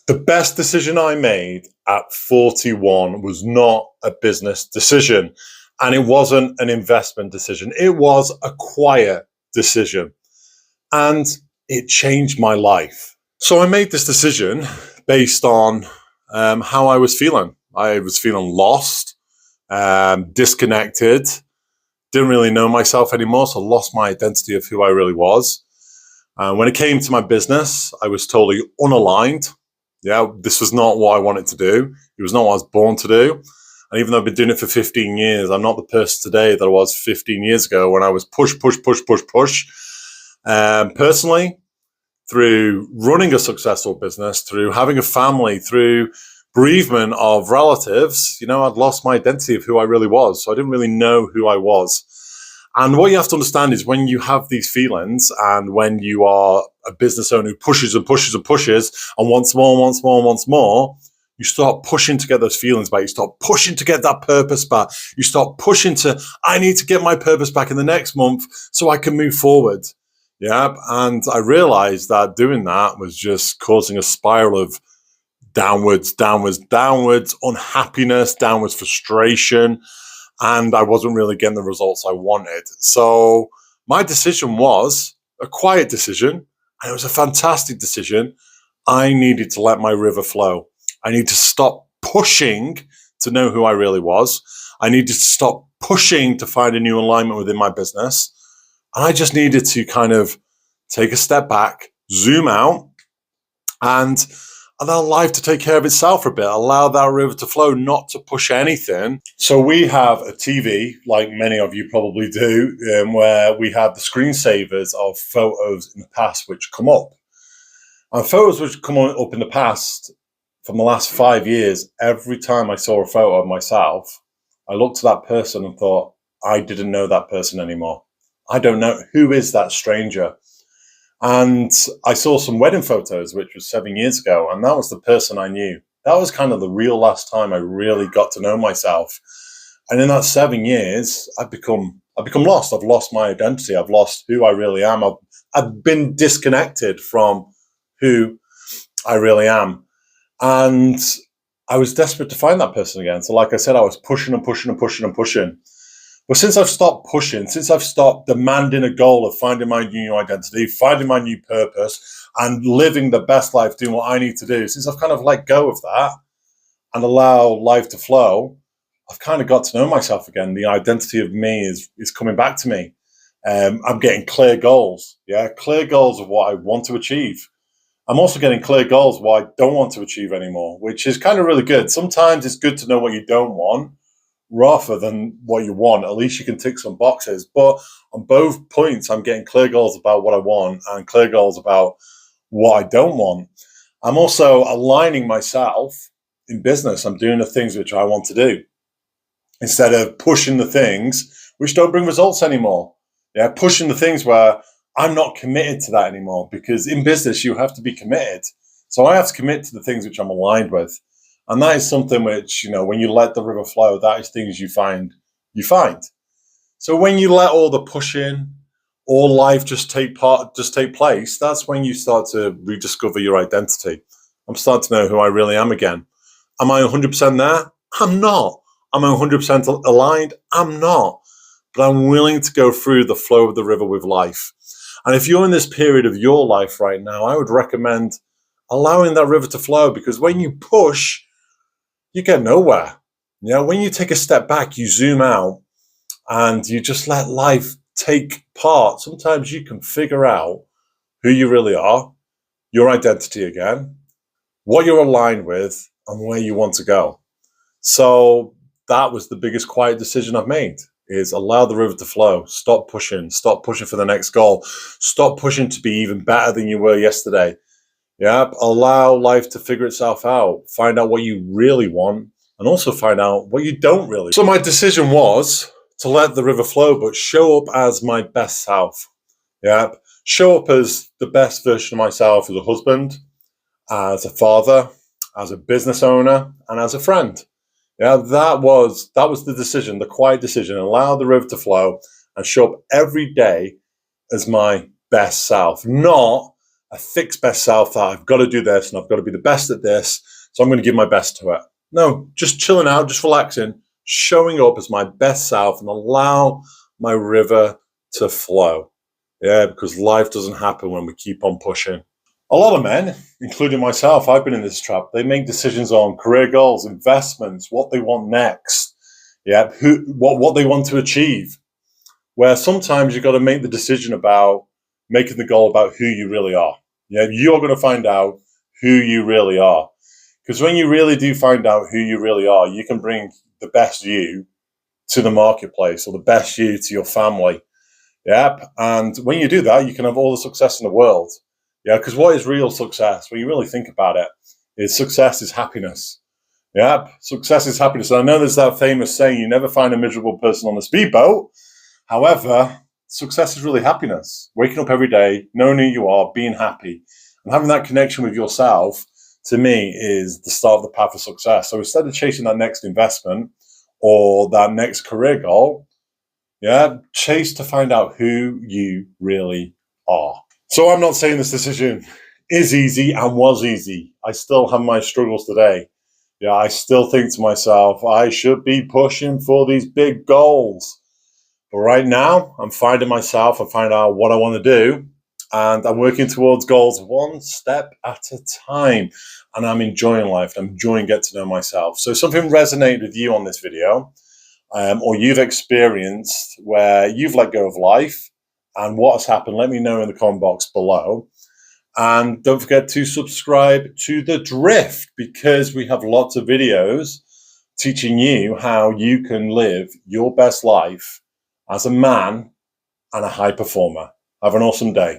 The best decision I made at 41 was not a business decision, and it wasn't an investment decision. It was a quiet decision, and it changed my life. So I made this decision based on how I was feeling. I was feeling lost, disconnected, didn't really know myself anymore, so lost my identity of who I really was. When it came to my business, I was totally unaligned. Yeah, this was not what I wanted to do. It was not what I was born to do. And even though I've been doing it for 15 years, I'm not the person today that I was 15 years ago when I was push. Personally, through running a successful business, through having a family, through bereavement of relatives, I'd lost my identity of who I really was. So I didn't really know who I was. And what you have to understand is when you have these feelings and when you are a business owner who pushes and pushes and pushes and wants more and wants more and wants more, you start pushing to get those feelings back. You start pushing to get that purpose back. You start pushing to, I need to get my purpose back in the next month so I can move forward. Yeah. And I realized that doing that was just causing a spiral of downwards, unhappiness, downwards frustration. And I wasn't really getting the results I wanted. So my decision was a quiet decision, and it was a fantastic decision. I needed to let my river flow. I needed to stop pushing to know who I really was. I needed to stop pushing to find a new alignment within my business. And I just needed to kind of take a step back, zoom out, and allow life to take care of itself for a bit, allow that river to flow, not to push anything. So we have a TV, like many of you probably do, where we have the screensavers of photos in the past which come up. And photos which come up in the past, from the last 5 years, every time I saw a photo of myself, I looked at that person and thought, I didn't know that person anymore. I don't know, who is that stranger? And I saw some wedding photos, which was 7 years ago, and that was the person I knew. That was kind of the real last time I really got to know myself. And in that 7 years, I've become lost. I've lost my identity. I've lost who I really am. I've been disconnected from who I really am. And I was desperate to find that person again. So like I said, I was pushing. But since I've stopped pushing, since I've stopped demanding a goal of finding my new identity, finding my new purpose, and living the best life, doing what I need to do, since I've kind of let go of that and allow life to flow, I've kind of got to know myself again. The identity of me is coming back to me. I'm getting clear goals, clear goals of what I want to achieve. I'm also getting clear goals of what I don't want to achieve anymore, which is kind of really good. Sometimes it's good to know what you don't want, rather than what you want. At least you can tick some boxes. But on both points, I'm getting clear goals about what I want and clear goals about what I don't want. I'm also aligning myself in business. I'm doing the things which I want to do instead of pushing the things which don't bring results anymore. Pushing the things where I'm not committed to that anymore, because in business, you have to be committed. So I have to commit to the things which I'm aligned with. And that is something which, when you let the river flow, that is things you find. So when you let all the pushing or life just take place, that's when you start to rediscover your identity. I'm starting to know who I really am again. Am I 100% there? I'm not. Am I 100% aligned? I'm not. But I'm willing to go through the flow of the river with life. And if you're in this period of your life right now, I would recommend allowing that river to flow, because when you push, you get nowhere. When you take a step back, you zoom out and you just let life take part. Sometimes you can figure out who you really are, your identity again, what you're aligned with, and where you want to go. So that was the biggest quiet decision I've made, is allow the river to flow. Stop pushing for the next goal. Stop pushing to be even better than you were yesterday. Allow life to figure itself out. Find out what you really want, and also find out what you don't really. So my decision was to let the river flow, but show up as my best self. Show up as the best version of myself, as a husband, as a father, as a business owner, and as a friend. That was the decision, the quiet decision. Allow the river to flow and show up every day as my best self, not a fixed best self that I've got to do this and I've got to be the best at this, so I'm going to give my best to it. No, just chilling out, just relaxing, showing up as my best self and allow my river to flow. Yeah, because life doesn't happen when we keep on pushing. A lot of men, including myself, I've been in this trap. They make decisions on career goals, investments, what they want next, yeah, what they want to achieve. Where sometimes you've got to make the decision about making the goal about who you really are. Yeah, you're going to find out who you really are. Because when you really do find out who you really are, you can bring the best you to the marketplace or the best you to your family. Yep. And when you do that, you can have all the success in the world. Yeah. Because what is real success? When you really think about it, is success is happiness. Yep. Success is happiness. And I know there's that famous saying, you never find a miserable person on a speedboat. However, success is really happiness. Waking up every day, knowing who you are, being happy, and having that connection with yourself, to me, is the start of the path of success. So instead of chasing that next investment or that next career goal, yeah, chase to find out who you really are. So I'm not saying this decision is easy and was easy. I still have my struggles today. Yeah, I still think to myself, I should be pushing for these big goals. But right now, I'm finding myself and finding out what I want to do. And I'm working towards goals one step at a time. And I'm enjoying life. I'm enjoying getting to know myself. So if something resonated with you on this video, or you've experienced where you've let go of life and what has happened, let me know in the comment box below. And don't forget to subscribe to The Drift, because we have lots of videos teaching you how you can live your best life as a man and a high performer. Have an awesome day.